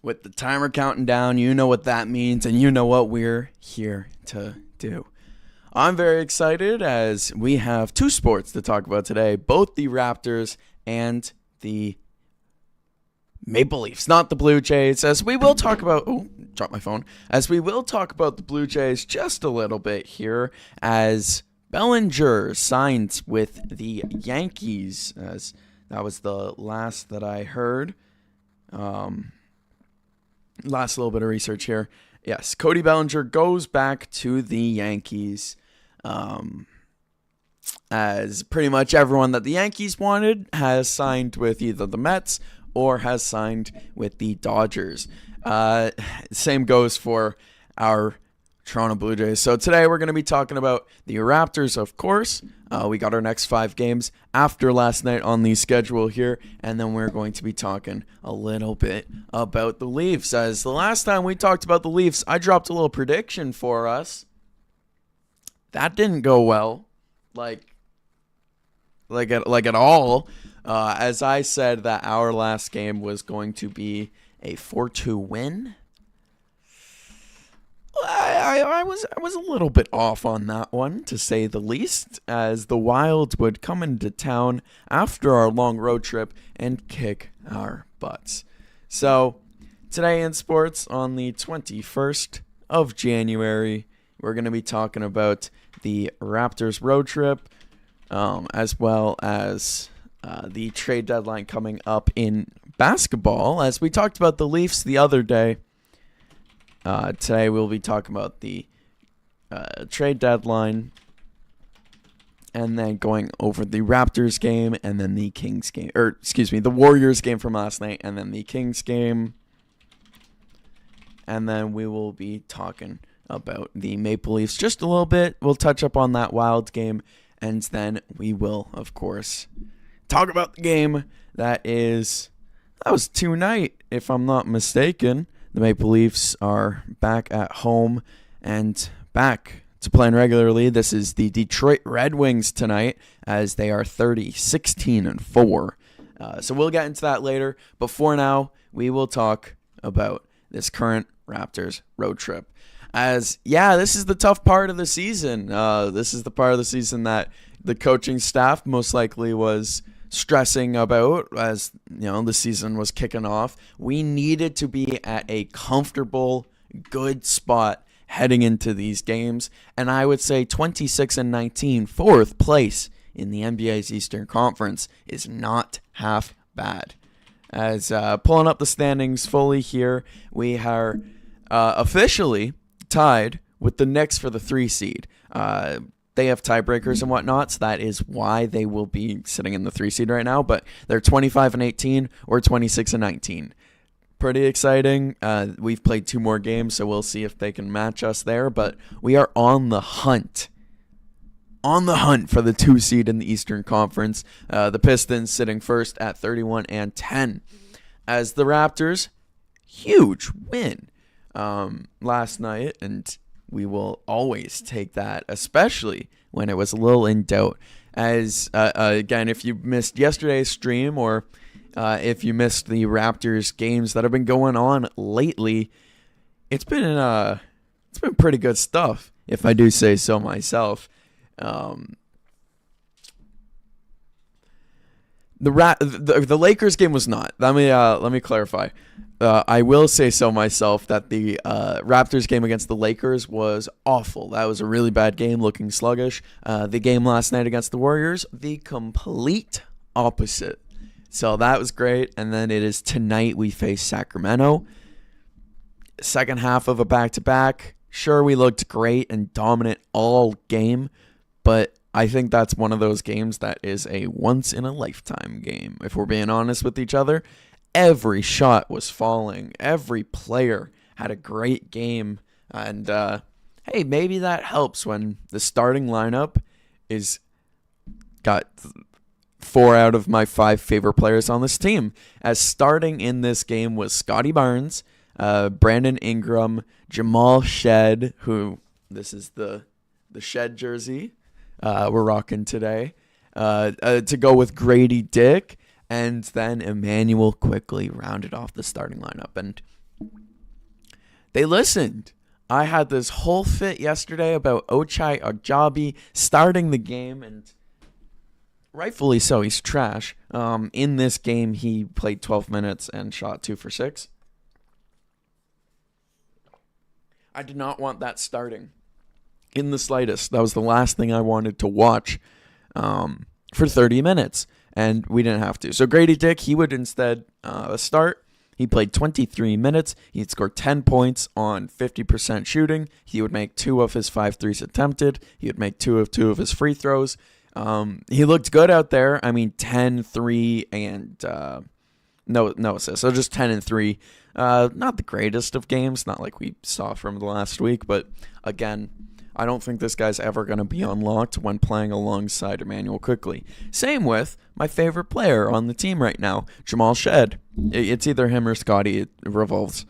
With the timer counting down, you know what that means, and you know what we're here to do. I'm very excited as we have two sports to talk about today, both the Raptors and the Maple Leafs, not the Blue Jays, as we will talk about, drop my phone, as we will talk about the Blue Jays just a little bit here, as Bellinger signed with the Yankees, as that was the last that I heard. Last little bit of research here. Yes, Cody Bellinger goes back to the Yankees, as pretty much everyone that the Yankees wanted has signed with either the Mets or has signed with the Dodgers. Same goes for our Toronto Blue Jays. So today we're going to be talking about the Raptors, of course. We got our next 5 games after last night on the schedule here, and then we're going to be talking a little bit about the Leafs. As the last time we talked about the Leafs, I dropped a little prediction for us. That didn't go well, like at all. As I said that our last game was going to be a 4-2 win. I was a little bit off on that one, to say the least, as the Wild would come into town after our long road trip and kick our butts. So, today in sports, on the 21st of January, we're going to be talking about the Raptors road trip, as well as the trade deadline coming up in basketball. As we talked about the Leafs the other day, today we'll be talking about the trade deadline, and then going over the Raptors game, and then the Kings game, the Warriors game from last night, and then the Kings game, and then we will be talking about the Maple Leafs just a little bit. We'll touch up on that Wild game, and then we will, of course, talk about the game that was tonight, if I'm not mistaken. The Maple Leafs are back at home and back to playing regularly. This is the Detroit Red Wings tonight, as they are 16-4. So we'll get into that later. But for now, we will talk about this current Raptors road trip. As, this is the tough part of the season. This is the part of the season that the coaching staff most likely was stressing about, as the season was kicking off. We needed to be at a comfortable, good spot heading into these games, and I would say 26-19, fourth place in the NBA's Eastern Conference is not half bad. As pulling up the standings fully here, we are officially tied with the Knicks for the 3 seed. They have tiebreakers and whatnot, so that is why they will be sitting in the 3 seed right now. But they're 25-18 or 26-19. Pretty exciting. We've played 2 more games, so we'll see if they can match us there. But we are on the hunt. On the hunt for the 2 seed in the Eastern Conference. The Pistons sitting first at 31-10. As the Raptors, huge win last night, and we will always take that, especially when it was a little in doubt. As, again, if you missed yesterday's stream, or if you missed the Raptors games that have been going on lately, it's been pretty good stuff, if I do say so myself. The Lakers game was not. Let me clarify. I will say so myself that the Raptors game against the Lakers was awful. That was a really bad game, looking sluggish. The game last night against the Warriors, the complete opposite. So that was great. And then it is tonight we face Sacramento. Second half of a back-to-back. Sure, we looked great and dominant all game, but I think that's one of those games that is a once-in-a-lifetime game. If we're being honest with each other, every shot was falling. Every player had a great game. And, hey, maybe that helps when the starting lineup is got 4 out of my 5 favorite players on this team. As starting in this game was Scotty Barnes, Brandon Ingram, Jamal Shed, who this is the Shed jersey we're rocking today, to go with Grady Dick, and then Emmanuel quickly rounded off the starting lineup. And They listened. I had this whole fit yesterday about Ochai Agbaji starting the game, and rightfully so. He's trash. In this game, he played 12 minutes and shot 2 for 6. I did not want that starting in the slightest. That was the last thing I wanted to watch for 30 minutes, and we didn't have to. So Grady Dick, he would instead start. He played 23 minutes. He'd score 10 points on 50% shooting. He would make 2 of his 5 threes attempted. He would make 2 of his free throws. He looked good out there. I mean, 10, 3, and no assists. So just 10 and 3. Not the greatest of games, not like we saw from the last week, but again, I don't think this guy's ever going to be unlocked when playing alongside Emmanuel Quickley. Same with my favorite player on the team right now, Jamal Shed. It's either him or Scotty. It revolves.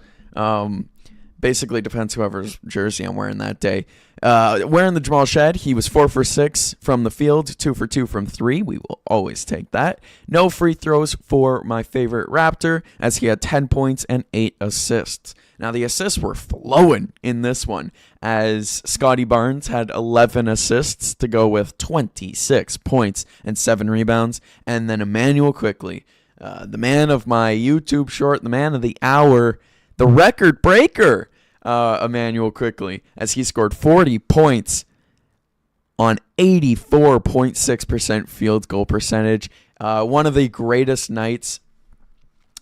Basically depends whoever's jersey I'm wearing that day. Wearing the Jamal Shed, he was 4 for 6 from the field, 2 for 2 from 3. We will always take that. No free throws for my favorite Raptor, as he had 10 points and 8 assists. Now, the assists were flowing in this one, as Scotty Barnes had 11 assists to go with 26 points and 7 rebounds. And then Emmanuel Quickley, the man of my YouTube short, the man of the hour, the record breaker, Emmanuel Quickley, as he scored 40 points on 84.6% field goal percentage. One of the greatest nights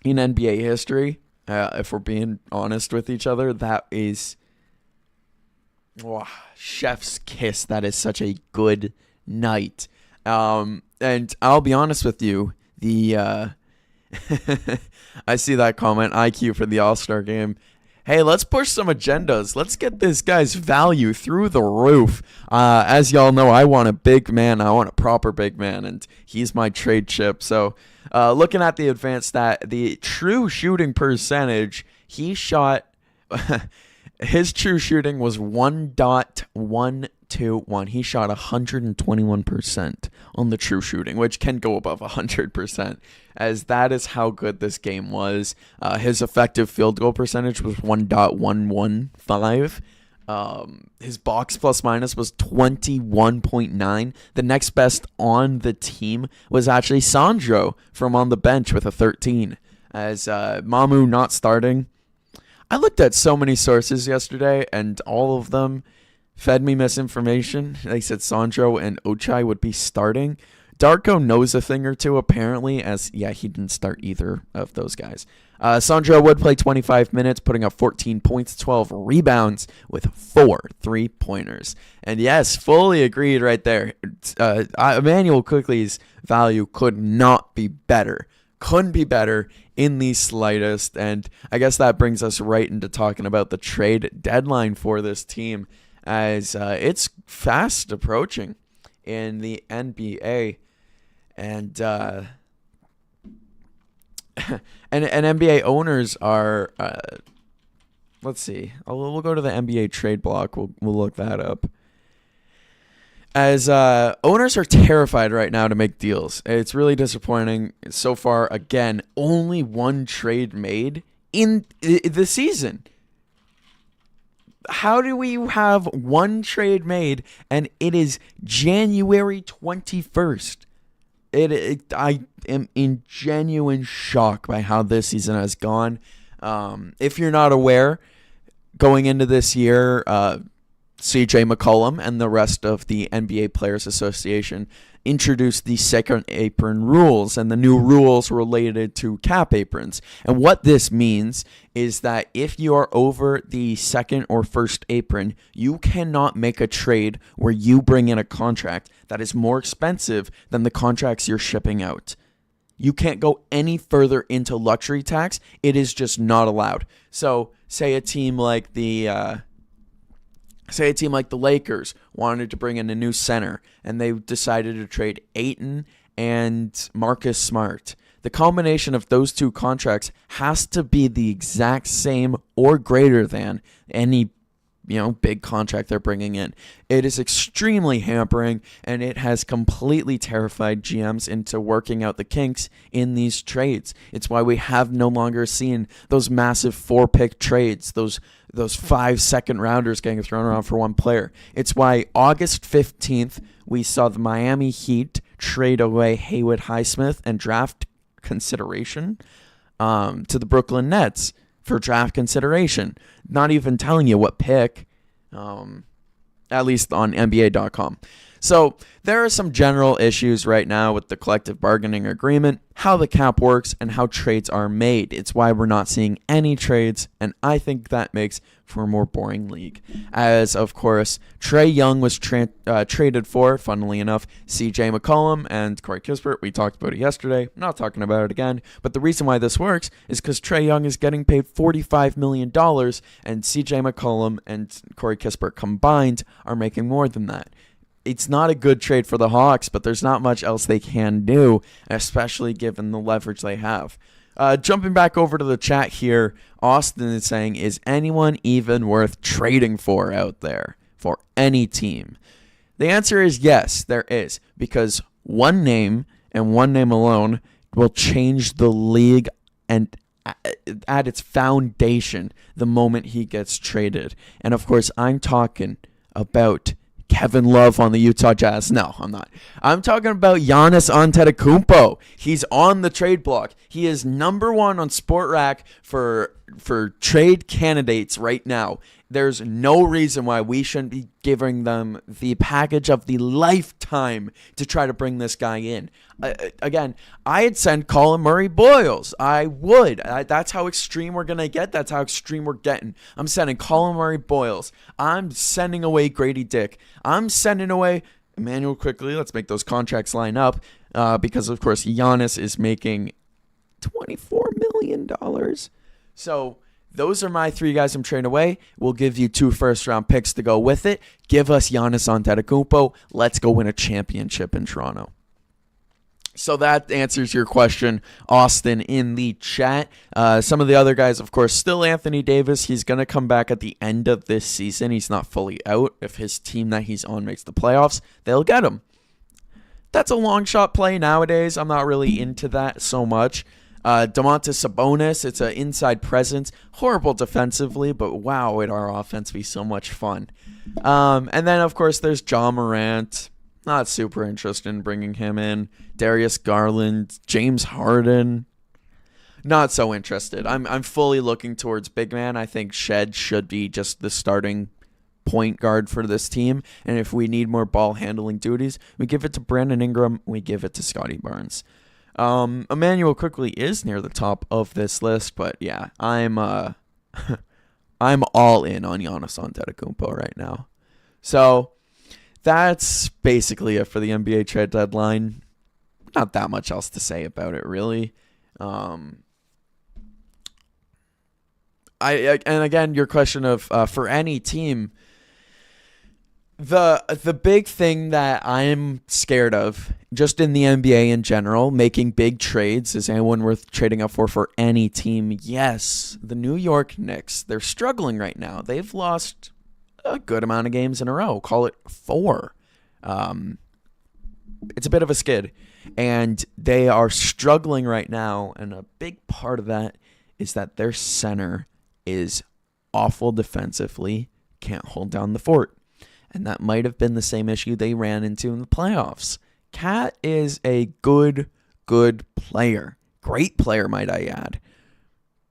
in NBA history. If we're being honest with each other, that is chef's kiss. That is such a good night. And I'll be honest with you, I see that comment, IQ for the All-Star game. Hey, let's push some agendas. Let's get this guy's value through the roof. As y'all know, I want a big man. I want a proper big man, and he's my trade chip. So looking at the advanced stat, the true shooting percentage, he shot, his true shooting was 1.121. He shot 121% on the true shooting, which can go above 100%, as that is how good this game was. His effective field goal percentage was 1.115. His box plus minus was 21.9. The next best on the team was actually Sandro from on the bench with a 13. As Mamu not starting. I looked at so many sources yesterday, and all of them fed me misinformation. They said Sandro and Ochai would be starting. Darko knows a thing or two, apparently, as, he didn't start either of those guys. Sandro would play 25 minutes, putting up 14 points, 12 rebounds, with 4 3-pointers. And yes, fully agreed right there. Emmanuel Quickley's value could not be better. Couldn't be better in the slightest. And I guess that brings us right into talking about the trade deadline for this team, as it's fast approaching in the NBA. And and NBA owners are, let's see, we'll go to the NBA trade block. We'll look that up. As owners are terrified right now to make deals. It's really disappointing. So far, again, only one trade made in the season. How do we have one trade made and it is January 21st? I am in genuine shock by how this season has gone. If you're not aware, going into this year, CJ McCollum and the rest of the NBA Players Association introduced the second apron rules and the new rules related to cap aprons. And what this means is that if you are over the second or first apron, you cannot make a trade where you bring in a contract that is more expensive than the contracts you're shipping out. You can't go any further into luxury tax. It is just not allowed. So say a team like the Lakers wanted to bring in a new center, and they decided to trade Ayton and Marcus Smart. The combination of those two contracts has to be the exact same or greater than any big contract they're bringing in. It is extremely hampering, and it has completely terrified GMs into working out the kinks in these trades. It's why we have no longer seen those massive 4-pick trades, those 5 second rounders getting thrown around for one player. It's why August 15th, we saw the Miami Heat trade away Haywood Highsmith and draft consideration to the Brooklyn Nets for draft consideration. Not even telling you what pick, at least on NBA.com. So there are some general issues right now with the collective bargaining agreement, how the cap works, and how trades are made. It's why we're not seeing any trades, and I think that makes for a more boring league. As, of course, Trae Young was traded for, funnily enough, CJ McCollum and Corey Kispert. We talked about it yesterday. I'm not talking about it again. But the reason why this works is because Trae Young is getting paid $45 million, and CJ McCollum and Corey Kispert combined are making more than that. It's not a good trade for the Hawks, but there's not much else they can do, especially given the leverage they have. Jumping back over to the chat here, Austin is saying, is anyone even worth trading for out there for any team? The answer is yes, there is, because one name and one name alone will change the league and at its foundation the moment he gets traded. And of course, I'm talking about Kevin Love on the Utah Jazz. No, I'm not. I'm talking about Giannis Antetokounmpo. He's on the trade block. He is number 1 on Sportrack for trade candidates right now. There's no reason why we shouldn't be giving them the package of the lifetime to try to bring this guy in. Again, I'd send Colin Murray Boyles. I would. That's how extreme we're going to get. That's how extreme we're getting. I'm sending Colin Murray Boyles. I'm sending away Grady Dick. I'm sending away Emmanuel Quickly. Let's make those contracts line up because, of course, Giannis is making $24 million. So those are my 3 guys I'm trading away. We'll give you 2 first-round picks to go with it. Give us Giannis Antetokounmpo. Let's go win a championship in Toronto. So that answers your question, Austin, in the chat. Some of the other guys, of course, still Anthony Davis. He's going to come back at the end of this season. He's not fully out. If his team that he's on makes the playoffs, they'll get him. That's a long shot play nowadays. I'm not really into that so much. Domantas Sabonis, it's an inside presence. Horrible defensively, but wow, would our offense be so much fun. And then, of course, there's Ja Morant. Not super interested in bringing him in. Darius Garland, James Harden. Not so interested. I'm fully looking towards big man. I think Shed should be just the starting point guard for this team. And if we need more ball handling duties, we give it to Brandon Ingram. We give it to Scotty Barnes. Emmanuel Quickly is near the top of this list, but yeah, I'm I'm all in on Giannis Antetokounmpo right now. So that's basically it for the NBA trade deadline. Not that much else to say about it, really. And again, your question of for any team, the big thing that I'm scared of, just in the NBA in general, making big trades, is anyone worth trading up for any team? Yes, the New York Knicks. They're struggling right now. They've lost a good amount of games in a row. Call it 4. It's a bit of a skid. And they are struggling right now, and a big part of that is that their center is awful defensively, can't hold down the fort. And that might have been the same issue they ran into in the playoffs. Cat is a good player. Great player, might I add.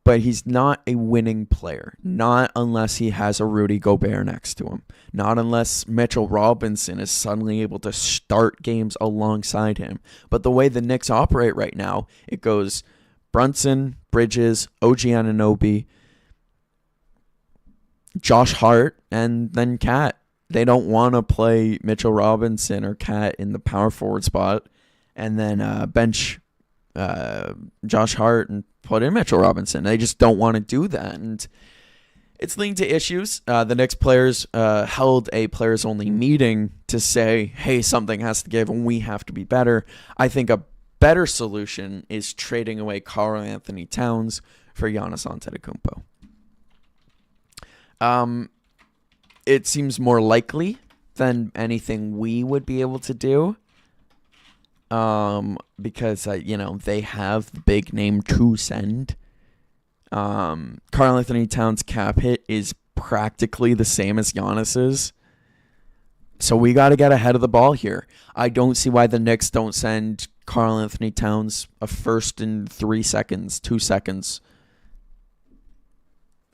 But he's not a winning player. Not unless he has a Rudy Gobert next to him. Not unless Mitchell Robinson is suddenly able to start games alongside him. But the way the Knicks operate right now, it goes Brunson, Bridges, OG Anunoby, Josh Hart, and then Cat. They don't want to play Mitchell Robinson or Cat in the power forward spot and then bench Josh Hart and put in Mitchell Robinson. They just don't want to do that. And it's leading to issues. The Knicks players held a players-only meeting to say, hey, something has to give and we have to be better. I think a better solution is trading away Karl Anthony Towns for Giannis Antetokounmpo. it seems more likely than anything we would be able to do. Because they have the big name to send. Karl Anthony Towns' cap hit is practically the same as Giannis's. So we got to get ahead of the ball here. I don't see why the Knicks don't send Karl Anthony Towns a first in 2 seconds.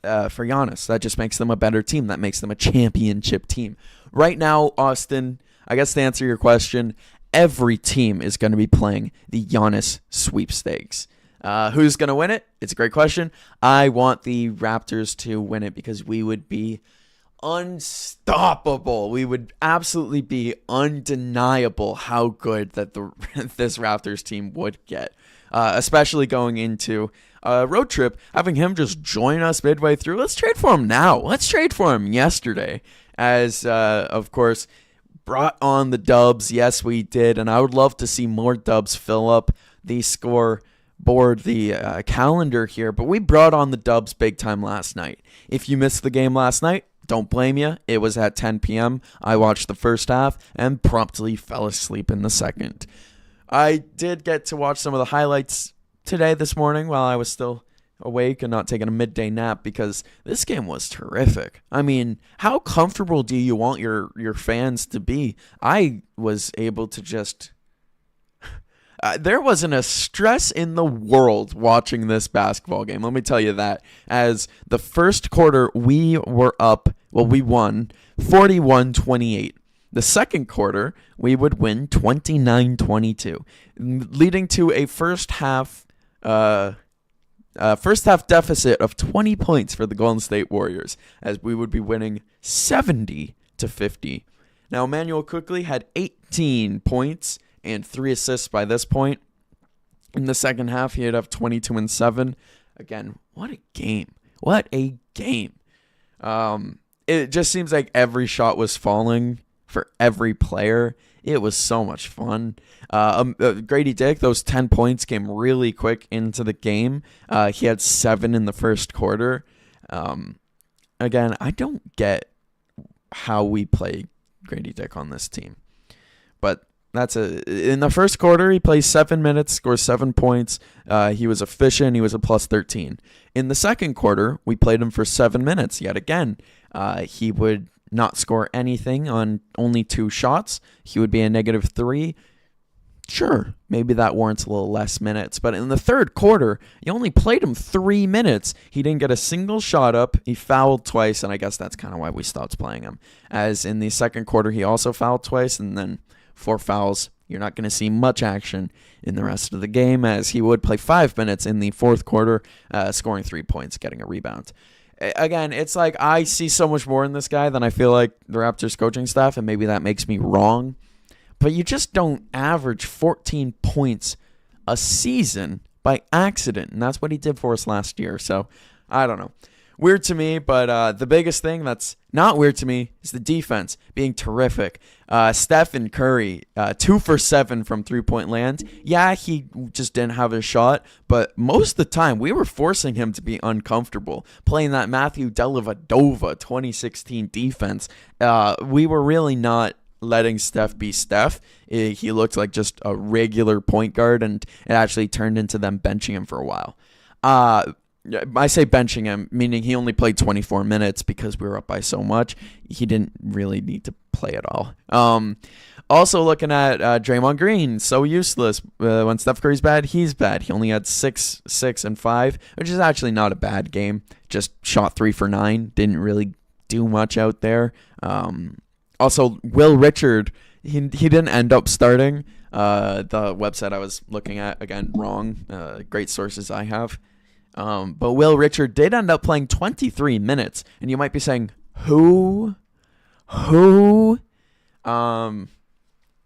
For Giannis. That just makes them a better team. That makes them a championship team. Right now, Austin, I guess to answer your question, every team is going to be playing the Giannis sweepstakes. Who's going to win it? It's a great question. I want the Raptors to win it because we would be unstoppable. We would absolutely be undeniable how good that this Raptors team would get, especially going into a road trip. Having him just join us midway through. Let's trade for him now. Let's trade for him yesterday, as of course brought on the Dubs. Yes, we did, and I would love to see more Dubs fill up the score board, the calendar here. But we brought on the Dubs big time last night. If you missed the game last night, don't blame you. It was at 10 p.m. I watched the first half and promptly fell asleep in the second. I did get to watch some of the highlights this morning while I was still awake and not taking a midday nap because this game was terrific. I mean, how comfortable do you want your fans to be? I was able to just... there wasn't a stress in the world watching this basketball game. Let me tell you that. As the first quarter, we were up. Well, we won 41-28. The second quarter, we would win 29-22, leading to a first half deficit of 20 points for the Golden State Warriors, as we would be winning 70-50. Now, Emmanuel quickly had 18 points and 3 assists by this point. In the second half, he had up 22 and 7. Again, what a game. What a game. It just seems like every shot was falling for every player. It was so much fun. Grady Dick, those 10 points came really quick into the game. He had 7 in the first quarter. Again, I don't get how we play Grady Dick on this team. But in the first quarter, he plays 7 minutes, scores 7 points. He was efficient. He was a plus 13. In the second quarter, we played him for 7 minutes. Yet again, he would not score anything on only 2 shots. He would be a -3. Sure, maybe that warrants a little less minutes. But in the third quarter, you only played him 3 minutes. He didn't get a single shot up. He fouled twice, and I guess that's kind of why we stopped playing him. As in the second quarter, he also fouled twice, and then 4 fouls. You're not going to see much action in the rest of the game, as he would play 5 minutes in the fourth quarter, scoring 3 points, getting a rebound. Again, it's like I see so much more in this guy than I feel like the Raptors coaching staff, and maybe that makes me wrong. But you just don't average 14 points a season by accident, and that's what he did for us last year. So, I don't know. Weird to me, but the biggest thing that's not weird to me is the defense being terrific. Stephen Curry, 2 for 7 from three-point land. Yeah, he just didn't have a shot, but most of the time we were forcing him to be uncomfortable. Playing that Matthew Dellavedova 2016 defense, we were really not letting Steph be Steph. He looked like just a regular point guard, and it actually turned into them benching him for a while. I say benching him, meaning he only played 24 minutes because we were up by so much. He didn't really need to play at all. Also looking at Draymond Green, so useless. When Steph Curry's bad, he's bad. He only had 6, 6, and 5, which is actually not a bad game. Just shot 3 for 9. Didn't really do much out there. Also, Will Richard, he didn't end up starting. The website I was looking at, again, wrong. Great sources I have. But Will Richard did end up playing 23 minutes. And you might be saying, who?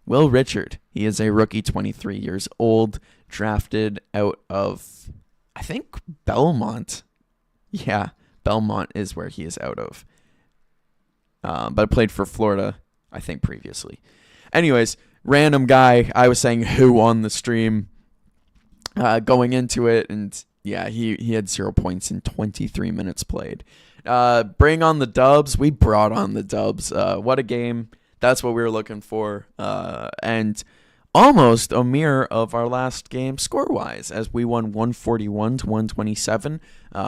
Will Richard. He is a rookie, 23 years old, drafted out of, I think, Belmont. Yeah, Belmont is where he is out of. But played for Florida, I think, previously. Anyways, random guy. I was saying who on the stream going into it, and yeah, he had 0 points in 23 minutes played. Bring on the dubs. We brought on the dubs. What a game. That's what we were looking for. And almost a mirror of our last game score-wise, as we won 141 to 127.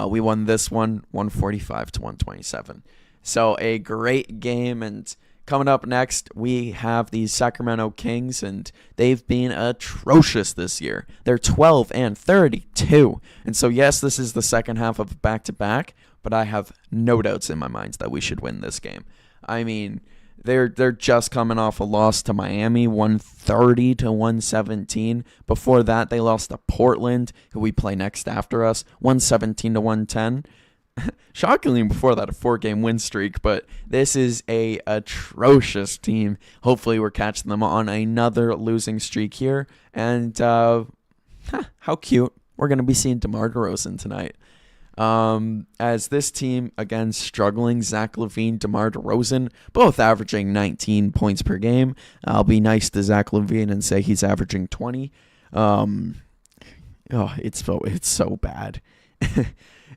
We won this one 145 to 127. So a great game. And coming up next, we have the Sacramento Kings, and they've been atrocious this year. They're 12 and 32. And so, yes, this is the second half of back-to-back, but I have no doubts in my mind that we should win this game. I mean, they're just coming off a loss to Miami, 130 to 117. Before that, they lost to Portland, who we play next after us, 117 to 110. Shockingly, before that, a 4-game win streak, but this is a atrocious team. Hopefully, we're catching them on another losing streak here. And how cute. We're going to be seeing DeMar DeRozan tonight. As this team, again, struggling, Zach LaVine, DeMar DeRozan, both averaging 19 points per game. I'll be nice to Zach LaVine and say he's averaging 20. It's so bad.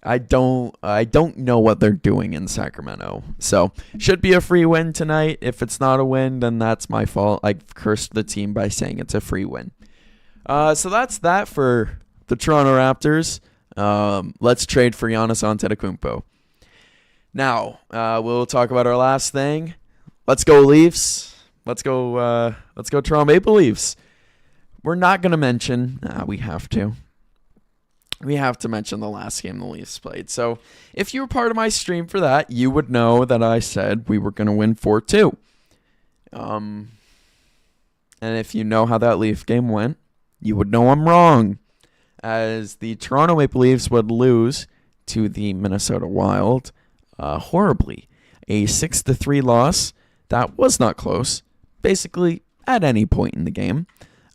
I don't know what they're doing in Sacramento. So, should be a free win tonight. If it's not a win, then that's my fault. I cursed the team by saying it's a free win. So that's that for the Toronto Raptors. Let's trade for Giannis Antetokounmpo. Now, we'll talk about our last thing. Let's go Leafs. Let's go Toronto Maple Leafs. We're not going to mention, we have to mention the last game the Leafs played. So if you were part of my stream for that, you would know that I said we were going to win 4-2. And if you know how that Leaf game went, you would know I'm wrong, as the Toronto Maple Leafs would lose to the Minnesota Wild horribly. A 6-3 loss that was not close, basically at any point in the game.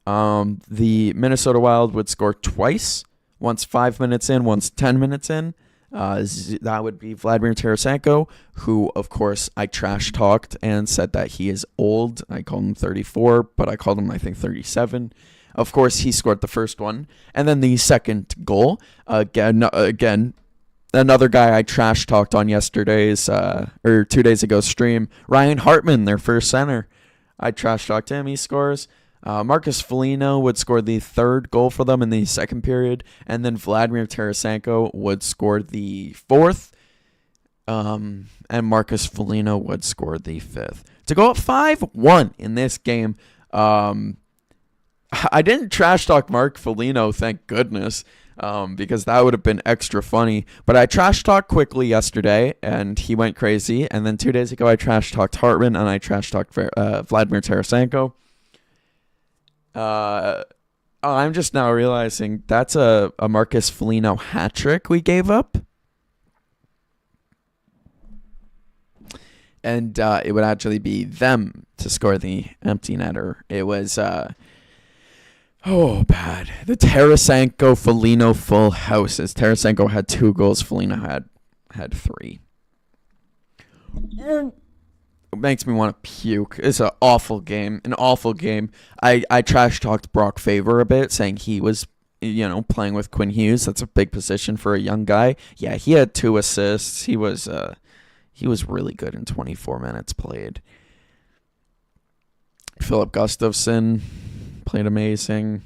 The Minnesota Wild would score twice, once 5 minutes in, once 10 minutes in. That would be Vladimir Tarasenko, who, of course, I trash-talked and said that he is old. I called him 34, but I called him, I think, 37. Of course, he scored the first one. And then the second goal, again, another guy I trash-talked on yesterday's, or 2 days ago stream, Ryan Hartman, their first center. I trash-talked him. He scores. Marcus Foligno would score the third goal for them in the second period, and then Vladimir Tarasenko would score the fourth, and Marcus Foligno would score the fifth. To go up 5-1 in this game, I didn't trash talk Mark Foligno, thank goodness, because that would have been extra funny. But I trash talked quickly yesterday, and he went crazy. And then 2 days ago, I trash talked Hartman, and I trash talked Vladimir Tarasenko. I'm just now realizing that's a Marcus Foligno hat trick we gave up. And it would actually be them to score the empty netter. It was, bad. The Tarasenko Foligno full houses. Tarasenko had 2 goals. Foligno had 3. It makes me want to puke. It's an awful game. I trash talked Brock Faber a bit, saying he was, playing with Quinn Hughes. That's a big position for a young guy. Yeah, he had 2 assists. He was really good in 24 minutes played. Philip Gustafsson played amazing.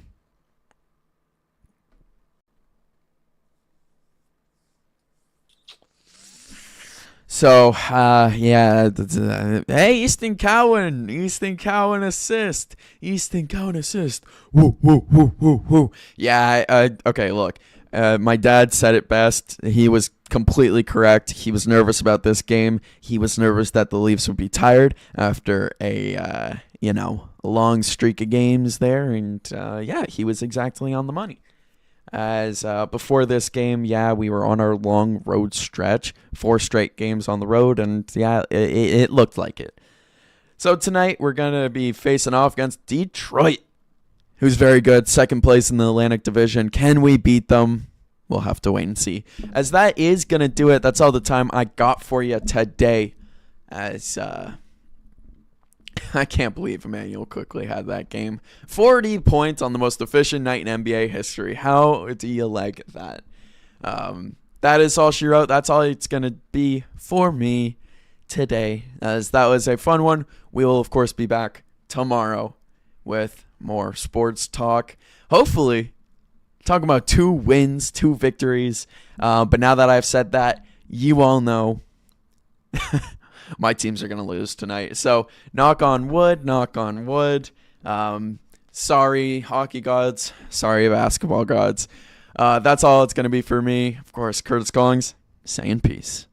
So, hey, Easton Cowan assist. Woo. Yeah, okay, look. My dad said it best. He was completely correct. He was nervous about this game. He was nervous that the Leafs would be tired after a long streak of games there. And, he was exactly on the money. As before this game, we were on our long road stretch, 4 straight games on the road, and it looked like it. So tonight we're going to be facing off against Detroit, who's very good, second place in the Atlantic Division. Can we beat them? We'll have to wait and see. As that is going to do it. That's all the time I got for you today. As I can't believe Emmanuel quickly had that game. 40 points on the most efficient night in NBA history. How do you like that? that is all she wrote. That's all it's going to be for me today, as that was a fun one. We will, of course, be back tomorrow with more sports talk. Hopefully, talking about 2 wins, 2 victories. But now that I've said that, you all know my teams are going to lose tonight. So, knock on wood, knock on wood. Sorry, hockey gods. Sorry, basketball gods. That's all it's going to be for me. Of course, Curtis Collings saying peace.